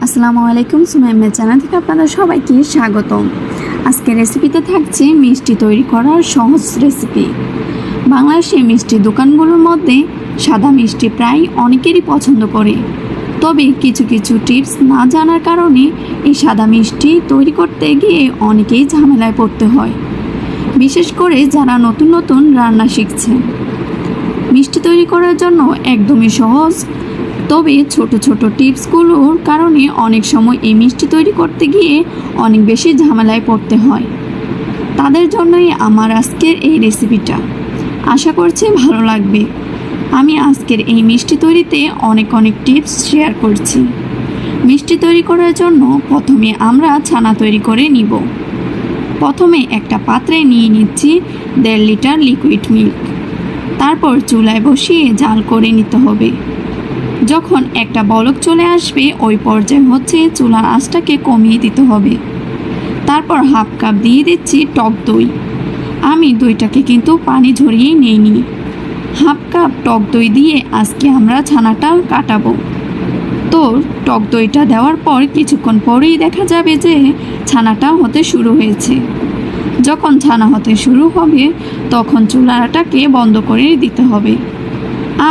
আসসালামু আলাইকুম। সুমাইয়া চ্যানেল থেকে আপনাদের সবাইকে স্বাগতম। আজকের রেসিপিতে থাকছে মিষ্টি তৈরি করার সহজ রেসিপি। বাংলাদেশে মিষ্টি দোকানগুলোর মধ্যে সাদা মিষ্টি প্রায় অনেকেরই পছন্দ করে, তবে কিছু কিছু টিপস না জানার কারণে এই সাদা মিষ্টি তৈরি করতে গিয়ে অনেকেই ঝামেলায় পড়তে হয়, বিশেষ করে যারা নতুন নতুন রান্না শিখছে। মিষ্টি তৈরি করার জন্য একদমই সহজ, তবে ছোট ছোট টিপসগুলোর কারণে অনেক সময় এই মিষ্টি তৈরি করতে গিয়ে অনেক বেশি ঝামেলায় পড়তে হয়। তাদের জন্যই আমার আজকের এই রেসিপিটা, আশা করছি ভালো লাগবে। আমি আজকের এই মিষ্টি তৈরিতে অনেক টিপস শেয়ার করছি। মিষ্টি তৈরি করার জন্য প্রথমে আমরা ছানা তৈরি করে নিব। প্রথমে একটা পাত্রে নিয়ে নিচ্ছি 1.5 লিটার লিকুইড মিল্ক। তারপর চুলায় বসিয়ে জাল করে নিতে হবে। যখন একটা বলক চলে আসবে ওই পর্যায়ে হচ্ছে চুলার আঁচটাকে কমিয়ে দিতে হবে। তারপর হাফ কাপ দিয়ে দিচ্ছি টক দই। আমি দইটাকে কিন্তু পানি ঝরিয়ে নিইনি। হাফ কাপ টক দই দিয়ে আজকে আমরা ছানাটা কাটাবো। তো টক দইটা দেওয়ার পর কিছুক্ষণ পরেই দেখা যাবে যে ছানাটা হতে শুরু হয়েছে। যখন ছানা হতে শুরু হবে তখন চুলাটাকে বন্ধ করে দিতে হবে।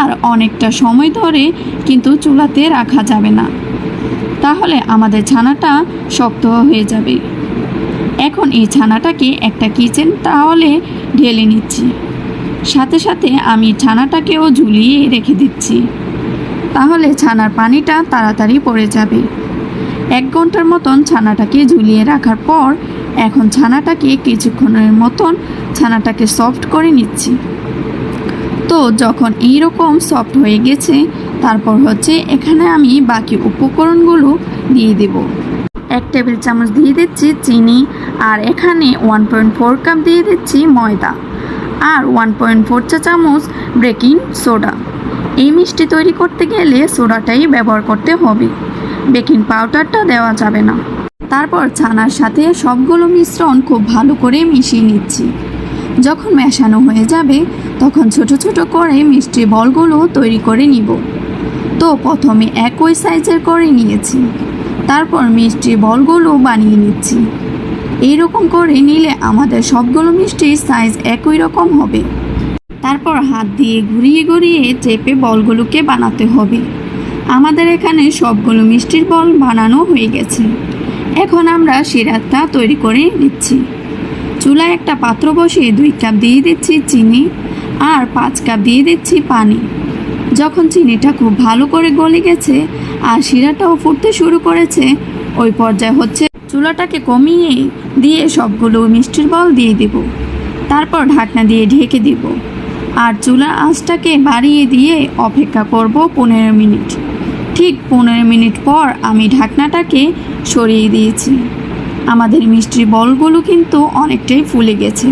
আর অনেকটা সময় ধরে কিন্তু চুলাতে রাখা যাবে না, তাহলে আমাদের ছানাটা শক্ত হয়ে যাবে। এখন এই ছানাটাকে একটা কিচেন টাওয়ালে ঢেলে নিচ্ছি। সাথে সাথে আমি ছানাটাকেও ঝুলিয়ে রেখে দিচ্ছি, তাহলে ছানার পানিটা তাড়াতাড়ি পড়ে যাবে। 1 ঘন্টার মতন ছানাটাকে ঝুলিয়ে রাখার পর এখন ছানাটাকে কিছুক্ষণের মতন ছানাটাকে সফট করে নিচ্ছি। তো যখন এইরকম সফট হয়ে গেছে তারপর হচ্ছে এখানে আমি বাকি উপকরণগুলো দিয়ে দেব। 1 টেবিল চামচ দিয়ে দিচ্ছি চিনি, আর এখানে 1.4 কাপ দিয়ে দিচ্ছি ময়দা, আর 1.4 চা চামচ বেকিং সোডা। এই মিষ্টি তৈরি করতে গেলে সোডাটাই ব্যবহার করতে হবে, বেকিং পাউডারটা দেওয়া যাবে না। তারপর ছানার সাথে সবগুলো মিশ্রণ খুব ভালো করে মিশিয়ে নিচ্ছি। যখন মেশানো হয়ে যাবে তখন ছোট ছোট করে মিষ্টির বলগুলো তৈরি করে নিব। তো প্রথমে একই সাইজের করে নিয়েছি, তারপর মিষ্টির বলগুলো বানিয়ে নিচ্ছি। এইরকম করে নিলে আমাদের সবগুলো মিষ্টির সাইজ একই রকম হবে। তারপর হাত দিয়ে ঘুরিয়ে চেপে বলগুলোকে বানাতে হবে। আমাদের এখানে সবগুলো মিষ্টির বল বানানো হয়ে গেছে। এখন আমরা সিরাপটা তৈরি করে নিচ্ছি। চুলায় একটা পাত্র বসিয়ে 2 কাপ দিয়ে দিচ্ছি চিনি, আর 5 কাপ দিয়ে দিচ্ছি পানি। যখন চিনিটা খুব ভালো করে গলে গেছে আর শিরাটাও ফুটতে শুরু করেছে ওই পর্যায়ে হচ্ছে চুলাটাকে কমিয়ে দিয়ে সবগুলো মিষ্টির বল দিয়ে দেব। তারপর ঢাকনা দিয়ে ঢেকে দেব, আর চুলার আঁচটাকে বাড়িয়ে দিয়ে অপেক্ষা করব 15 মিনিট। ঠিক 15 মিনিট পর আমি ঢাকনাটাকে সরিয়ে দিয়েছি। আমাদের মিষ্টির বলগুলো কিন্তু অনেকটাই ফুলে গেছে।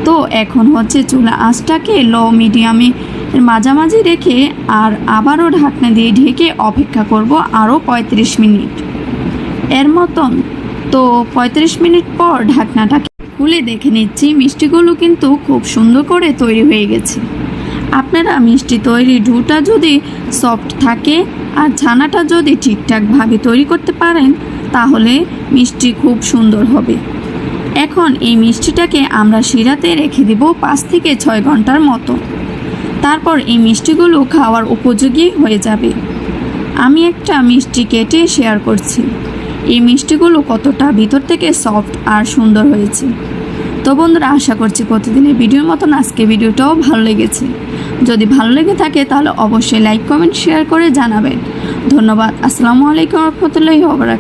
তো এখন হচ্ছে চুলা আঁচটাকে লো মিডিয়ামে মাঝামাঝি রেখে আর আবারও ঢাকনা দিয়ে ঢেকে অপেক্ষা করব আরও 35 মিনিট এর মতন। তো 35 মিনিট পর ঢাকনাটাকে খুলে দেখে নিচ্ছি মিষ্টিগুলো কিন্তু খুব সুন্দর করে তৈরি হয়ে গেছে। আপনারা মিষ্টি তৈরির ডোটা যদি সফট থাকে আর ছানাটা যদি ঠিকঠাকভাবে তৈরি করতে পারেন তাহলে মিষ্টি খুব সুন্দর হবে। এখন এই মিষ্টিটাকে আমরা শিরাতে রেখে দেব 5 থেকে 6 ঘন্টার মতো। তারপর এই মিষ্টিগুলো খাওয়ার উপযোগী হয়ে যাবে। আমি একটা মিষ্টি কেটে শেয়ার করছি। এই মিষ্টিগুলো কতটা ভিতর থেকে সফট আর সুন্দর হয়েছে। তো বন্ধুরা, আশা করছি প্রতিদিনের ভিডিওর মতন আজকে ভিডিওটাও ভালো লেগেছে। যদি ভালো লেগে থাকে তাহলে অবশ্যই লাইক কমেন্ট শেয়ার করে জানাবেন। ধন্যবাদ। আসসালামু আলাইকুম রহমতুল্লাহি ওয়া বারাকাতুহু।